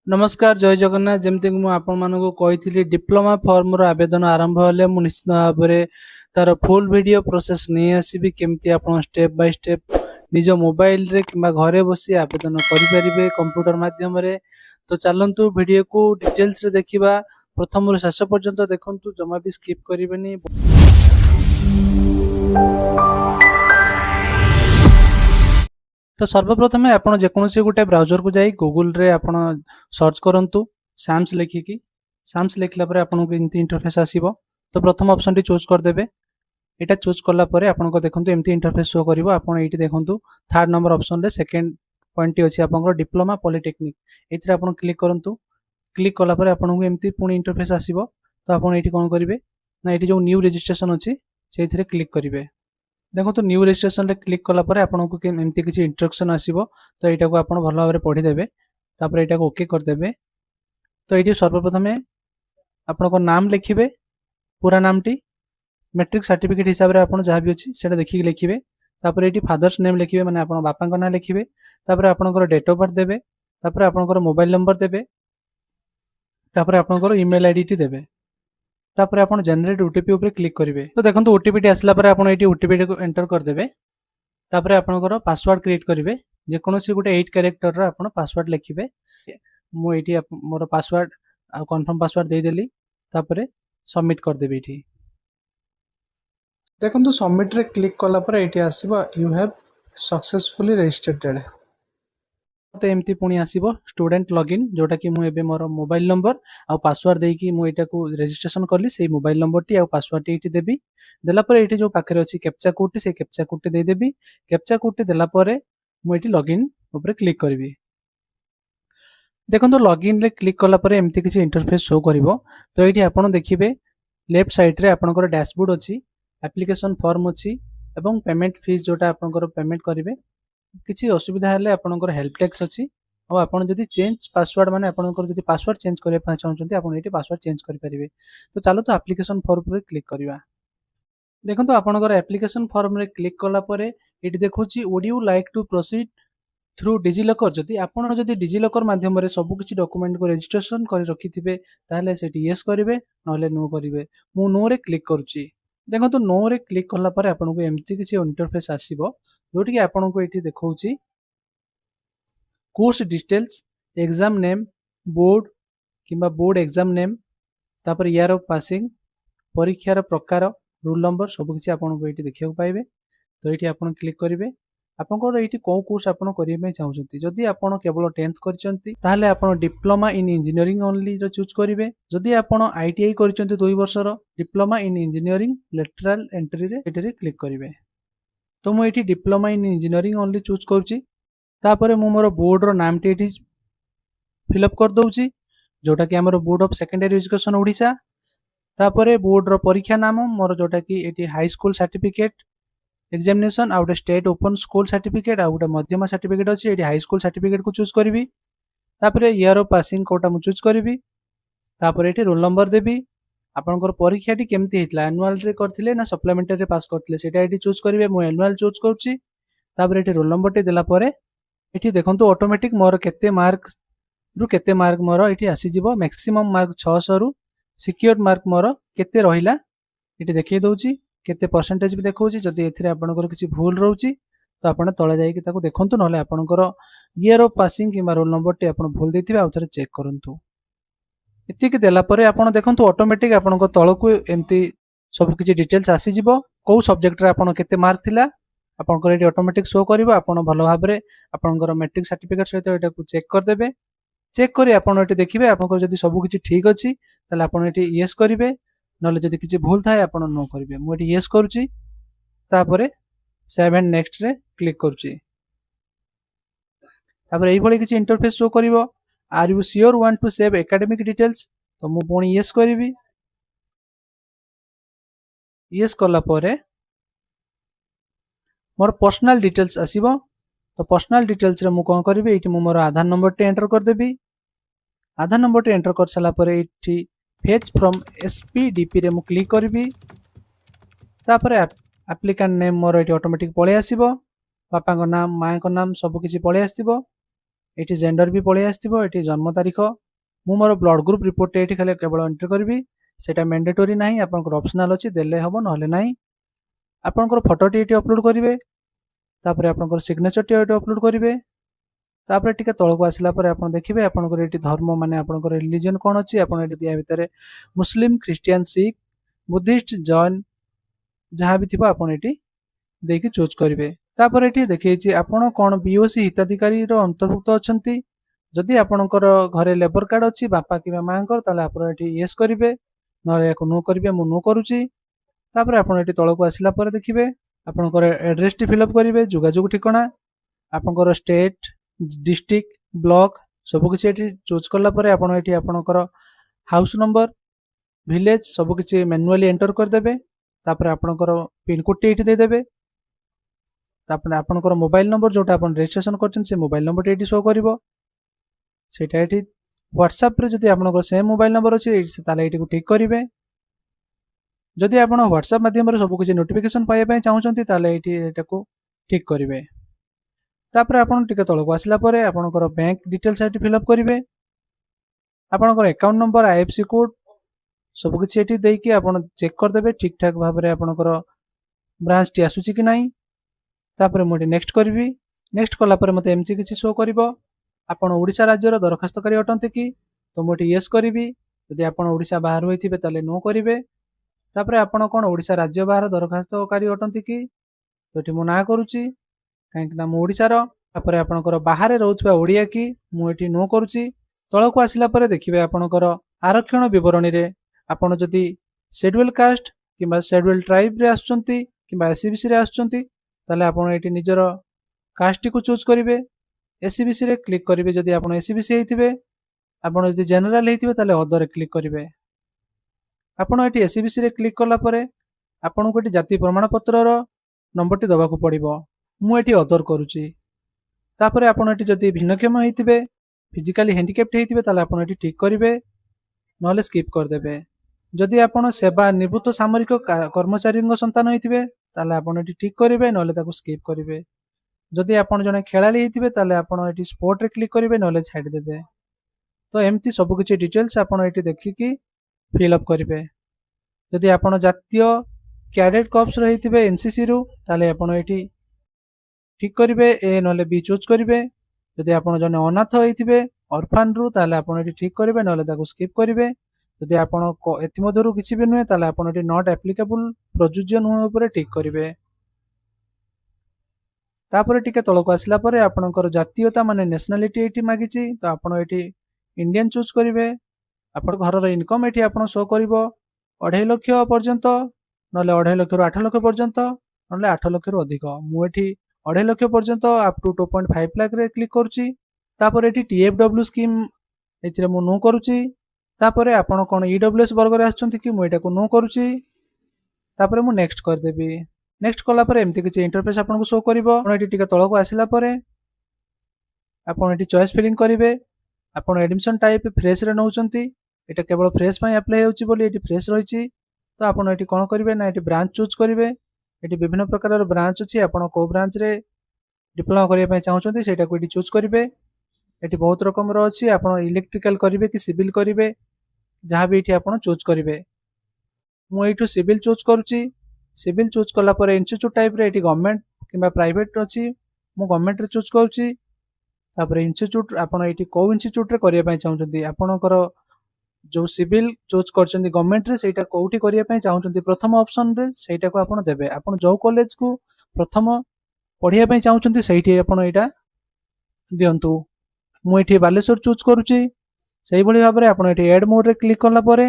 नमस्कार जय जगन्नाथ जमती कि मुझे डिप्लोमा फॉर्म रो आवेदन आरंभ हेले मु निश्चित भाव में तार फुल वीडियो प्रोसेस नहीं आसबि केमती आप स्टेप बाय स्टेप निज मोबाइल रे कि घरे बसी आवेदन करें कंप्यूटर माध्यम रे। तो चलतु वीडियो को डिटेल्स रे देखिबा। प्रथम शेष पर्यंत देखंतु, जमा भी स्किप करिवेनी। तो सर्वप्रथम आप जेकोसी गोटे ब्राउजर को जाई गूगल रे आप सर्च करंतु साम्स लिखिकी। साम्स लिखला पर आपको एमती इंटरफेस आसीबो। तो प्रथम ऑप्शन टी चूज कर देबे। एटा चूज कला परे आपनको देखंतु एमती इंटरफेस शो करिवो। आपण एठी देखंतु थर्ड नंबर ऑप्शन रे सेकंड पॉइंट टी अछि आपनको डिप्लोमा पॉलिटेक्निक। एथिरे आपण क्लिक करंतु। क्लिक कला परे आपनको एमती पुनी इंटरफेस आसीबो। तो आपण एठी कोन करिवे ना एठी जो न्यू रजिस्ट्रेशन अछि सेथिरे क्लिक करिवे। देखो तो न्यू रजिस्ट्रेशन रे क्लिक कला परे आपनको एमती किसी इंस्ट्रक्शन आसीबो। तो एटा को आपण भलो भाबरे पढी देबे। तापर एटा को ओके कर देबे। तो एठी सर्वप्रथम आपनको नाम लिखिबे, पूरा नामटी मैट्रिक सर्टिफिकेट हिसाब रे आपण जहा भी अछि सेटा देखि लिखिबे। तापर एठी फादर्स नेम लिखिबे, माने आपण बापा को नाम लिखिबे। तापर आपनकर डेट ऑफ बर्थ देबे। तापर आपनकर मोबाइल नंबर देबे। तापर आपनकर ईमेल आईडी टी देबे। तापर आपण जनरेट ओटीपी ऊपर क्लिक करिवे। तो देखंतु ओटीपी टी आसला परे आपण एठी ओटीपी को एंटर कर देबे। तापर आपनकर पासवर्ड क्रिएट करिवे। जे कोनोसी गोटे 8 कैरेक्टर रो आपण पासवर्ड लिखिबे। मु एठी मोर पासवर्ड आ कंफर्म पासवर्ड दे देली। तापर सबमिट कर देबे। एठी देखंतु सबमिट रे क्लिक कला पर एठी आसीबो यू हैव सक्सेसफुली रजिस्टर्ड। तो एमती पुणी आसीबो स्टूडेंट लॉगिन, जोटा कि मु एबे मोर मोबाइल नंबर आ पासवर्ड देकी मु एटा को रजिस्ट्रेशन करली। से मोबाइल नंबर टी आ पासवर्ड टी एठी देबी। देला पर एठी जो पाखरे अछि कैप्चा कोड टी, से कैप्चा कोड टी दे देबी। कैप्चा कोड टी देला पर मु एठी लॉगिन ऊपर क्लिक करबी। देखंतु लॉगिन रे क्लिक कला पर एमती किछि इंटरफेस शो करिवो। तो एठी आपण देखिबे लेफ्ट साइड रे आपनकर डैशबोर्ड अछि, एप्लीकेशन फॉर्म अछि एवं पेमेंट फीस जोटा आपनकर पेमेंट करिवे। किछि असुविधा हेले आपनकर हेल्प डेस्क अछि। और आपण जदि चेंज पासवर्ड माने आपनकर जदि पासवर्ड चेंज करिया पय चाहउछन्ती आपण एठी पासवर्ड चेंज करि परिबे। तो चलो तो एप्लीकेशन फॉर्म पर क्लिक करिवा। देखंतु आपनकर एप्लीकेशन फॉर्म रे क्लिक कला परे एठी देखुछि would you like to proceed through DigiLocker. जदि आपण जदि डिजिलॉकर माध्यम रे सब किछि डॉक्यूमेंट को रजिस्ट्रेशन करि रखिथिबे ताले सेठी यस करिवे, नहले नो करिवे। मु नो रे क्लिक करूछि। देखंतु नो रे क्लिक कला परे आपनको एमती किछि इंटरफेस आसीबो, जोटी कि आपनको एठी देखौछि course details, exam name, board किंबा बोर्ड एग्जाम नेम, तापर ईयर ऑफ पासिंग, परीक्षार प्रकार, रोल नंबर सब किछि आपनको एठी देखिବାକୁ पाइबे। तो एठी आपण क्लिक करिवे। आपनकर एठी को कोर्स आपण करिया पय चाहउछन्ती। जदि आपण केवल 10th करचन्ती ताले आपण डिप्लोमा इन इंजीनियरिंग ओनली रो चूज करिवे। जदि आपण आईटीआई करचन्ती 2 वर्षर diploma in engineering lateral entry रे एठी क्लिक करिवे। तो मु एठी diploma in engineering only choose करूची। तापरे मु मोर बोर्ड रो नाम टी एठी फिलअप कर दउची, जोटा कि हमर board of secondary education Odisha. तापरे बोर्ड रो परीक्षा नाम मोर जोटा कि एठी हाई स्कूल सर्टिफिकेट एग्जामिनेशन आ स्टेट ओपन स्कूल सर्टिफिकेट आ मध्यमा सर्टिफिकेट अछि। एठी हाई स्कूल सर्टिफिकेट को चूज करबी। तापरे ईयर ऑफ पासिंग कोटा मु चूज करबी। तापरे एठी रोल नंबर देबी। आपनकर परीक्षा टी केमती हितला, एनुअल रे करथिले ना सप्लीमेंटरी रे पास करथिले सेटा एठी चूज करिवे। मु एनुअल चूज करूची। तापरे एठी रोल नंबर टी देला परे एठी देखंतु ऑटोमेटिक मोर केते मार्क रु केते मार्क मोर एठी आसी जिवो। मैक्सिमम मार्क 600 रु सिक्योर्ड मार्क मोर केते रहिला एठी देखै दउची। केते परसेंटेज भी देखौची। जदि एथिरे आपनकर किछि भूल रहउची तो आपण तळे जाई कि ताको देखंतु, नहले आपनकर ईयर ऑफ पासिंग किबा रोल नंबर टी आपण भूल देथिबे आ थरे चेक करंतु। एति कि देला परे आपण देखंतु ऑटोमेटिक आपनकर तळकु एमती सब किछि डिटेल्स आसी जिवो। को सब्जेक्ट रे आपण केते मार्क थिला आपनकर एटी ऑटोमेटिक शो करिवो। आपण भलो भाबरे आपनकर मैट्रिक सर्टिफिकेट सहित एटा को चेक कर देबे। चेक करी आपण एटी देखिबे आपनकर जदि सब किछि ठीक अछि ताले आपण एटी यस करिवे, नले जदि किछि भूल थाए आपण नो करिवे। मु एटी यस करूची। तापरे सेव एंड नेक्स्ट रे क्लिक करूची। तापरे एई भली किछि इंटरफेस शो करिवो। Are you sure want to save academic details. तो मु पुणी यस करिवि। यस कला परे मोर पर्सनल डिटेल्स आसीबो। तो पर्सनल डिटेल्स रे मु कोन करिवि, एठी मु मोर आधार नंबर टे एंटर कर देबी। आधार नंबर टे एंटर कर सला परे एठी फेच फ्रॉम एसपीडीपी रे मु क्लिक करिवि। तापरे एप्लिकेंट नेम मोर एठी ऑटोमेटिक पळे आसीबो। बापा को नाम, मां को नाम सब किछि पळे आसीबो। ଏଠି ଜେଣ୍ଡର ବି ପଳେଇ ଆସିଥିବ, ଏଠି ଜନ୍ମ ତାରିଖ। ମୁଁ ମୋର ବ୍ଲଡ୍ ଗ୍ରୁପ୍ ରିପୋର୍ଟଟା ଏଠି ଖାଲି କେବଳ ଏଣ୍ଟ୍ରି କରିବି। ସେଇଟା ମ୍ୟାଣ୍ଡେଟୋରୀ ନାହିଁ, ଆପଣଙ୍କର ଅପସନାଲ୍ ଅଛି, ଦେଲେ ହେବ ନହେଲେ ନାହିଁ। ଆପଣଙ୍କର ଫଟୋଟି ଏଠି ଅପଲୋଡ଼ କରିବେ। ତାପରେ ଆପଣଙ୍କର ସିଗ୍ନେଚରଟି ଏଠି ଅପଲୋଡ଼ କରିବେ। ତାପରେ ଟିକେ ତଳକୁ ଆସିଲା ପରେ ଆପଣ ଦେଖିବେ ଆପଣଙ୍କର ଏଠି ଧର୍ମ ମାନେ ଆପଣଙ୍କର ରିଲିଜିଅନ୍ କ'ଣ ଅଛି। ଆପଣ ଏଠି ୟା ଭିତରେ ମୁସଲିମ୍, ଖ୍ରୀଷ୍ଟିଆନ, ଶିଖ୍, ବୁଦ୍ଧିଷ୍ଟ, ଜୈନ ଯାହା ବି ଥିବ ଆପଣ ଏଠି ଦେଇକି ଚୁଜ୍ କରିବେ। ତାପରେ ଏଠି ଦେଖେଇଛି ଆପଣ କ'ଣ ବିଓସି ହିତାଧିକାରୀର ଅନ୍ତର୍ଭୁକ୍ତ ଅଛନ୍ତି। ଯଦି ଆପଣଙ୍କର ଘରେ ଲେବର କାର୍ଡ ଅଛି ବାପା କିମ୍ବା ମାଆଙ୍କର, ତାହେଲେ ଆପଣ ଏଠି ୟେସ୍ କରିବେ, ନହେଲେ ୟାକୁ ନୋ କରିବେ। ମୁଁ ନୋ କରୁଛି। ତାପରେ ଆପଣ ଏଠି ତଳକୁ ଆସିଲା ପରେ ଦେଖିବେ ଆପଣଙ୍କର ଆଡ୍ରେସଟି ଫିଲ୍ଅପ୍ କରିବେ, ଯୋଗାଯୋଗ ଠିକଣା, ଆପଣଙ୍କର ଷ୍ଟେଟ୍, ଡିଷ୍ଟ୍ରିକ୍ଟ, ବ୍ଲକ ସବୁକିଛି ଏଠି ଚୁଜ୍ କଲା ପରେ ଆପଣ ଏଠି ଆପଣଙ୍କର ହାଉସ୍ ନମ୍ବର, ଭିଲେଜ ସବୁକିଛି ମ୍ୟାନୁଆଲି ଏଣ୍ଟର କରିଦେବେ। ତାପରେ ଆପଣଙ୍କର ପିନକୋଡଟି ଏଠି ଦେଇଦେବେ। ତାପରେ ଆପଣଙ୍କର ମୋବାଇଲ ନମ୍ବର ଯୋଉଟା ଆପଣ ରେଜିଷ୍ଟ୍ରେସନ କରିଛନ୍ତି ସେ ମୋବାଇଲ ନମ୍ବରଟି ଏଠି ଶୋ କରିବ। ସେଇଟା ଏଠି ହ୍ୱାଟ୍ସଆପ୍ରେ ଯଦି ଆପଣଙ୍କର ସେମ୍ ମୋବାଇଲ ନମ୍ବର ଅଛି ତାହେଲେ ଏଇଟିକୁ ଠିକ୍ କରିବେ। ଯଦି ଆପଣ ହ୍ୱାଟ୍ସଆପ୍ ମାଧ୍ୟମରେ ସବୁକିଛି ନୋଟିଫିକେସନ୍ ପାଇବା ପାଇଁ ଚାହୁଁଛନ୍ତି ତାହେଲେ ଏଇଠି ଏଟାକୁ ଠିକ୍ କରିବେ। ତାପରେ ଆପଣ ଟିକେ ତଳକୁ ଆସିଲା ପରେ ଆପଣଙ୍କର ବ୍ୟାଙ୍କ ଡିଟେଲ୍ସ ଏଠି ଫିଲ୍ଅପ୍ କରିବେ। ଆପଣଙ୍କର ଆକାଉଣ୍ଟ ନମ୍ବର, ଆଇଏଫ୍ସି କୋଡ୍ ସବୁକିଛି ଏଠି ଦେଇକି ଆପଣ ଚେକ୍ କରିଦେବେ ଠିକ୍ ଠାକ୍ ଭାବରେ ଆପଣଙ୍କର ବ୍ରାଞ୍ଚଟି ଆସୁଛି କି ନାହିଁ। ତାପରେ ମୁଁ ଏଠି ନେକ୍ସଟ କରିବି। ନେକ୍ସଟ କଲା ପରେ ମୋତେ ଏମିତି କିଛି ଶୋ କରିବ, ଆପଣ ଓଡ଼ିଶା ରାଜ୍ୟର ଦରଖାସ୍ତକାରୀ ଅଟନ୍ତି କି? ତ ମୁଁ ଏଠି ୟେସ୍ କରିବି। ଯଦି ଆପଣ ଓଡ଼ିଶା ବାହାରୁ ହୋଇଥିବେ ତାହେଲେ ନୋ କରିବେ। ତାପରେ ଆପଣ କ'ଣ ଓଡ଼ିଶା ରାଜ୍ୟ ବାହାର ଦରଖାସ୍ତକାରୀ ଅଟନ୍ତି କି? ତ ଏଠି ମୁଁ ନାଁ କରୁଛି, କାହିଁକିନା ମୁଁ ଓଡ଼ିଶାର। ତାପରେ ଆପଣଙ୍କର ବାହାରେ ରହୁଥିବା ଓଡ଼ିଆ କି? ମୁଁ ଏଠି ନୋ କରୁଛି। ତଳକୁ ଆସିଲା ପରେ ଦେଖିବେ ଆପଣଙ୍କର ଆରକ୍ଷଣ ବିବରଣୀରେ ଆପଣ ଯଦି ସେଡ୍ୟୁଲ୍ କାଷ୍ଟ କିମ୍ବା ସେଡ୍ୟୁଲ୍ ଟ୍ରାଇବ୍ରେ ଆସୁଛନ୍ତି କିମ୍ବା ଏସିବିସିରେ ଆସୁଛନ୍ତି ତାହେଲେ ଆପଣ ଏଠି ନିଜର କାଷ୍ଟଟିକୁ ଚୁଜ୍ କରିବେ। ଏସିବିସିରେ କ୍ଲିକ୍ କରିବେ ଯଦି ଆପଣ ଏସିବିସି ହେଇଥିବେ। ଆପଣ ଯଦି ଜେନେରାଲ ହେଇଥିବେ ତାହେଲେ ଅଦରରେ କ୍ଲିକ୍ କରିବେ। ଆପଣ ଏଠି ଏସିବିସିରେ କ୍ଲିକ୍ କଲା ପରେ ଆପଣଙ୍କୁ ଏଠି ଜାତୀୟ ପ୍ରମାଣପତ୍ରର ନମ୍ବରଟି ଦେବାକୁ ପଡ଼ିବ। ମୁଁ ଏଠି ଅଦର କରୁଛି। ତାପରେ ଆପଣ ଏଠି ଯଦି ଭିନ୍ନକ୍ଷମ ହେଇଥିବେ, ଫିଜିକାଲି ହ୍ୟାଣ୍ଡିକ୍ୟାପ୍ଟ ହେଇଥିବେ ତାହେଲେ ଆପଣ ଏଠି ଠିକ୍ କରିବେ, ନହେଲେ ସ୍କିପ୍ କରିଦେବେ। ଯଦି ଆପଣ ସେବା ନିବୃତ୍ତ ସାମରିକ କର୍ମଚାରୀଙ୍କ ସନ୍ତାନ ହେଇଥିବେ ତାହେଲେ ଆପଣ ଏଠି ଠିକ୍ କରିବେ, ନହେଲେ ତାକୁ ସ୍କିପ୍ କରିବେ। ଯଦି ଆପଣ ଜଣେ ଖେଳାଳି ହେଇଥିବେ ତାହେଲେ ଆପଣ ଏଠି ସ୍ପୋର୍ଟରେ କ୍ଲିକ୍ କରିବେ, ନହେଲେ ଛାଡ଼ିଦେବେ। ତ ଏମିତି ସବୁକିଛି ଡିଟେଲ୍ସ ଆପଣ ଏଠି ଦେଖିକି ଫିଲ୍ଅପ୍ କରିବେ। ଯଦି ଆପଣ ଜାତୀୟ କ୍ୟାଡେଟ୍ କର୍ପସର ହେଇଥିବେ ଏନ୍ସିସିରୁ ତାହେଲେ ଆପଣ ଏଠି ଠିକ୍ କରିବେ, ଏ ନହେଲେ ବି ଚୁଜ୍ କରିବେ। ଯଦି ଆପଣ ଜଣେ ଅନାଥ ହେଇଥିବେ ଅର୍ଫାନ୍ରୁ ତାହେଲେ ଆପଣ ଏଠି ଠିକ୍ କରିବେ, ନହେଲେ ତାକୁ ସ୍କିପ୍ କରିବେ। ଯଦି ଆପଣ ଏଥିମଧ୍ୟରୁ କିଛି ବି ନୁହେଁ ତାହେଲେ ଆପଣ ଏଠି ନଟ୍ ଆପ୍ଲିକେବୁଲ୍ ପ୍ରଯୁଜ୍ୟ ନୁହେଁ ଉପରେ ଟିକ୍ କରିବେ। ତାପରେ ଟିକେ ତଳକୁ ଆସିଲା ପରେ ଆପଣଙ୍କର ଜାତୀୟତା ମାନେ ନ୍ୟାସନାଲିଟି ଏଠି ମାଗିଛି, ତ ଆପଣ ଏଠି ଇଣ୍ଡିଆନ୍ ଚୁଜ୍ କରିବେ। ଆପଣ ଘରର ଇନକମ୍ ଏଠି ଆପଣ ଶୋ କରିବ 2.5 ଲକ୍ଷ ପର୍ଯ୍ୟନ୍ତ, ନହେଲେ 2.5 ଲକ୍ଷରୁ 8 ଲକ୍ଷ ପର୍ଯ୍ୟନ୍ତ, ନହେଲେ 8 ଲକ୍ଷରୁ ଅଧିକ। ମୁଁ ଏଠି 2.5 ଲକ୍ଷ ପର୍ଯ୍ୟନ୍ତ ଅପ୍ ଟୁ 2.5 ଲାଖରେ କ୍ଲିକ୍ କରୁଛି। ତାପରେ ଏଠି TFW ସ୍କିମ୍ ଏଥିରେ ମୁଁ ନୋ କରୁଛି। ତାପରେ ଆପଣ କ'ଣ EWS ବର୍ଗରେ ଆସୁଛନ୍ତି କି? ମୁଁ ଏଟାକୁ ନୋ କରୁଛି। ତାପରେ ମୁଁ ନେକ୍ସଟ କରିଦେବି। ନେକ୍ସଟ କଲା ପରେ ଏମିତି କିଛି ଇଣ୍ଟରଫେସ୍ ଆପଣଙ୍କୁ ଶୋ କରିବ। ଆପଣ ଏଠି ଟିକେ ତଳକୁ ଆସିଲା ପରେ ଆପଣ ଏଠି ଚଏସ୍ ଫିଲିଂ କରିବେ। ଆପଣ ଆଡମିସନ୍ ଟାଇପ୍ ଫ୍ରେଶରେ ନେଉଛନ୍ତି, ଏଟା କେବଳ ଫ୍ରେଶ ପାଇଁ ଆପ୍ଲାଏ ହେଉଛି ବୋଲି ଏଠି ଫ୍ରେଶ ରହିଛି। ତ ଆପଣ ଏଠି କ'ଣ କରିବେ ନା ଏଠି ବ୍ରାଞ୍ଚ ଚୁଜ୍ କରିବେ। ଏଠି ବିଭିନ୍ନ ପ୍ରକାରର ବ୍ରାଞ୍ଚ ଅଛି, ଆପଣ କେଉଁ ବ୍ରାଞ୍ଚରେ ଡିପ୍ଲୋମା କରିବା ପାଇଁ ଚାହୁଁଛନ୍ତି ସେଇଟାକୁ ଏଠି ଚୁଜ୍ କରିବେ। ଏଠି ବହୁତ ରକମର ଅଛି, ଆପଣ ଇଲେକ୍ଟ୍ରିକାଲ କରିବେ କି ସିଭିଲ୍ କରିବେ, ଯାହା ବି ଏଠି ଆପଣ ଚୁଜ୍ କରିବେ। ମୁଁ ଏଇଠୁ ସିଭିଲ୍ ଚୁଜ୍ କରୁଛି। ସିଭିଲ୍ ଚୁଜ୍ କଲା ପରେ ଇନଷ୍ଟିଚ୍ୟୁଟ୍ ଟାଇପ୍ରେ ଏଠି ଗଭର୍ଣ୍ଣମେଣ୍ଟ କିମ୍ବା ପ୍ରାଇଭେଟ୍ ଅଛି, ମୁଁ ଗଭର୍ଣ୍ଣମେଣ୍ଟରେ ଚୁଜ୍ କରୁଛି। ତାପରେ ଇନଷ୍ଟିଚ୍ୟୁଟ୍ ଆପଣ ଏଠି କେଉଁ ଇନଷ୍ଟିଚ୍ୟୁଟ୍ରେ କରିବା ପାଇଁ ଚାହୁଁଛନ୍ତି, ଆପଣଙ୍କର ଯେଉଁ ସିଭିଲ୍ ଚୁଜ୍ କରିଛନ୍ତି ଗଭର୍ଣ୍ଣମେଣ୍ଟରେ ସେଇଟା କେଉଁଠି କରିବା ପାଇଁ ଚାହୁଁଛନ୍ତି ପ୍ରଥମ ଅପସନରେ ସେଇଟାକୁ ଆପଣ ଦେବେ। ଆପଣ ଯେଉଁ କଲେଜକୁ ପ୍ରଥମ ପଢ଼ିବା ପାଇଁ ଚାହୁଁଛନ୍ତି ସେଇଠି ଆପଣ ଏଇଟା ଦିଅନ୍ତୁ। ମୁଁ ଏଠି ବାଲେଶ୍ୱର ଚୁଜ୍ କରୁଛି। ସେଇଭଳି ଭାବରେ ଆପଣ ଏଠି ଏଡ୍ ମୋଡ଼ରେ କ୍ଲିକ୍ କଲା ପରେ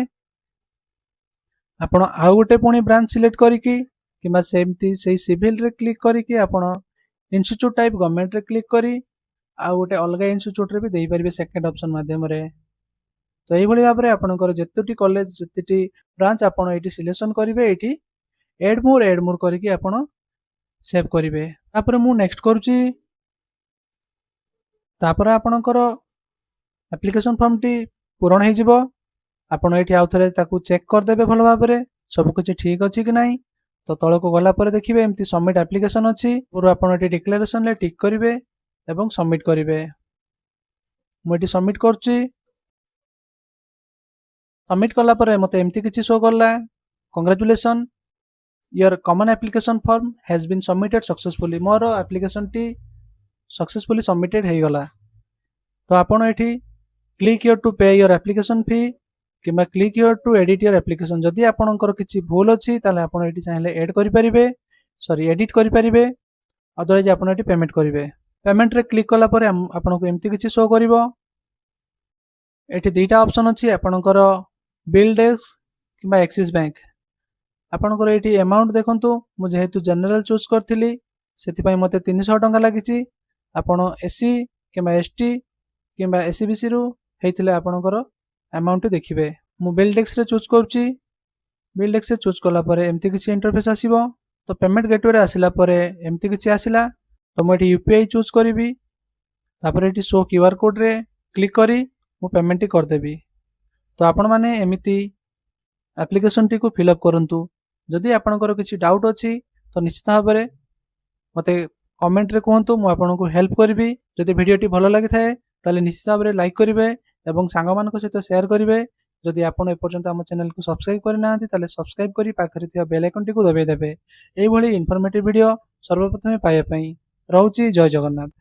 ଆପଣ ଆଉ ଗୋଟେ ପୁଣି ବ୍ରାଞ୍ଚ ସିଲେକ୍ଟ କରିକି କିମ୍ବା ସେମିତି ସେଇ ସିଭିଲ୍ରେ କ୍ଲିକ୍ କରିକି ଆପଣ ଇନଷ୍ଟିଚ୍ୟୁଟ୍ ଟାଇପ୍ ଗଭର୍ଣ୍ଣମେଣ୍ଟରେ କ୍ଲିକ୍ କରି ଆଉ ଗୋଟେ ଅଲଗା ଇନଷ୍ଟିଚ୍ୟୁଟ୍ରେ ବି ଦେଇପାରିବେ ସେକେଣ୍ଡ ଅପସନ୍ ମାଧ୍ୟମରେ। ତ ଏଇଭଳି ଭାବରେ ଆପଣଙ୍କର ଯେତୋଟି କଲେଜ ଯେତୋଟି ବ୍ରାଞ୍ଚ ଆପଣ ଏଇଠି ସିଲେକ୍ସନ୍ କରିବେ, ଏଇଠି ଏଡ୍ ମୋର୍ କରିକି ଆପଣ ସେଭ୍ କରିବେ। ତାପରେ ମୁଁ ନେକ୍ସଟ କରୁଛି। ତାପରେ ଆପଣଙ୍କର ଆପ୍ଲିକେସନ୍ ଫର୍ମଟି ପୂରଣ ହେଇଯିବ। ଆପଣ ଏଠି ଆଉ ଥରେ ତାକୁ ଚେକ୍ କରିଦେବେ ଭଲ ଭାବରେ ସବୁକିଛି ଠିକ୍ ଅଛି କି ନାହିଁ। ତ ତଳକୁ ଗଲା ପରେ ଦେଖିବେ ଏମିତି ସବମିଟ୍ ଆପ୍ଲିକେସନ୍ ଅଛି। ପୂର୍ବରୁ ଆପଣ ଏଠି ଡିକ୍ଲାରେସନରେ ଟିକ୍ କରିବେ ଏବଂ ସବମିଟ୍ କରିବେ। ମୁଁ ଏଠି ସବମିଟ୍ କରୁଛି। ସବମିଟ୍ କଲା ପରେ ମୋତେ ଏମିତି କିଛି ଶୋ କଲା, congratulation your common application form has been submitted successfully. ମୋର ଆପ୍ଲିକେସନଟି ସକ୍ସେସଫୁଲି ସବମିଟେଡ୍ ହେଇଗଲା। ତ ଆପଣ ଏଠି click here to pay your application fee କିମ୍ବା click here to edit your application. ଯଦି ଆପଣଙ୍କର କିଛି ଭୁଲ ଅଛି ତାହେଲେ ଆପଣ ଏଠି ଚାହିଁଲେ ଏଡିଟ୍ କରିପାରିବେ, ଅଦରୱାଇଜ୍ ଆପଣ ଏଠି ପେମେଣ୍ଟ କରିବେ। ପେମେଣ୍ଟରେ କ୍ଲିକ୍ କଲା ପରେ ଆପଣଙ୍କୁ ଏମିତି କିଛି ଶୋ କରିବ। ଏଠି ଦୁଇଟା ଅପସନ୍ ଅଛି, ଆପଣଙ୍କର ବିଲ୍ ଡେସ୍କ କିମ୍ବା ଆକ୍ସିସ୍ ବ୍ୟାଙ୍କ। ଆପଣଙ୍କର ଏଠି ଆମାଉଣ୍ଟ ଦେଖନ୍ତୁ, ମୁଁ ଯେହେତୁ ଜେନେରାଲ ଚୁଜ୍ କରିଥିଲି ସେଥିପାଇଁ ମୋତେ 300 ଟଙ୍କା ଲାଗିଛି। ଆପଣ ଏସି କିମ୍ବା ଏସଟି କିମ୍ବା ଏସିବିସିରୁ ହେଇଥିଲେ ଆପଣଙ୍କର ଆମାଉଣ୍ଟଟି ଦେଖିବେ। ମୁଁ ବିଲ୍ ଡେସ୍କରେ ଚୁଜ୍ କରୁଛି। ବିଲ୍ ଡେସ୍କରେ ଚୁଜ୍ କଲା ପରେ ଏମିତି କିଛି ଇଣ୍ଟରଫେସ୍ ଆସିବ। ତ ପେମେଣ୍ଟ ଗେଟୱେରେ ଆସିଲା ପରେ ଏମିତି କିଛି ଆସିଲା। ତ ମୁଁ ଏଠି ୟୁପିଆଇ ଚୁଜ୍ କରିବି। ତାପରେ ଏଠି ଶୋ କ୍ୟୁଆର୍ କୋଡ଼ରେ କ୍ଲିକ୍ କରି ମୁଁ ପେମେଣ୍ଟଟି କରିଦେବି। ତ ଆପଣମାନେ ଏମିତି ଆପ୍ଲିକେସନଟିକୁ ଫିଲ୍ଅପ୍ କରନ୍ତୁ। ଯଦି ଆପଣଙ୍କର କିଛି ଡାଉଟ୍ ଅଛି ତ ନିଶ୍ଚିତ ଭାବରେ ମୋତେ କମେଣ୍ଟରେ କୁହନ୍ତୁ, ମୁଁ ଆପଣଙ୍କୁ ହେଲ୍ପ କରିବି। ଯଦି ଭିଡ଼ିଓଟି ଭଲ ଲାଗିଥାଏ ତାହେଲେ ନିଶ୍ଚିତ ଭାବରେ ଲାଇକ୍ କରିବେ ଏବଂ ସାଙ୍ଗମାନଙ୍କ ସହିତ ସେୟାର କରିବେ। ଯଦି ଆପଣ ଏପର୍ଯ୍ୟନ୍ତ ଆମ ଚ୍ୟାନେଲକୁ ସବସ୍କ୍ରାଇବ୍ କରିନାହାନ୍ତି ତାହେଲେ ସବସ୍କ୍ରାଇବ୍ କରି ପାଖରେ ଥିବା ବେଲ୍ ଆଇକନଟିକୁ ଦବାଇ ଦେବେ। ଏଇଭଳି ଇନଫର୍ମେଟିଭ୍ ଭିଡ଼ିଓ ସର୍ବପ୍ରଥମେ ପାଇବା ପାଇଁ। ରହୁଛି, ଜୟ ଜଗନ୍ନାଥ।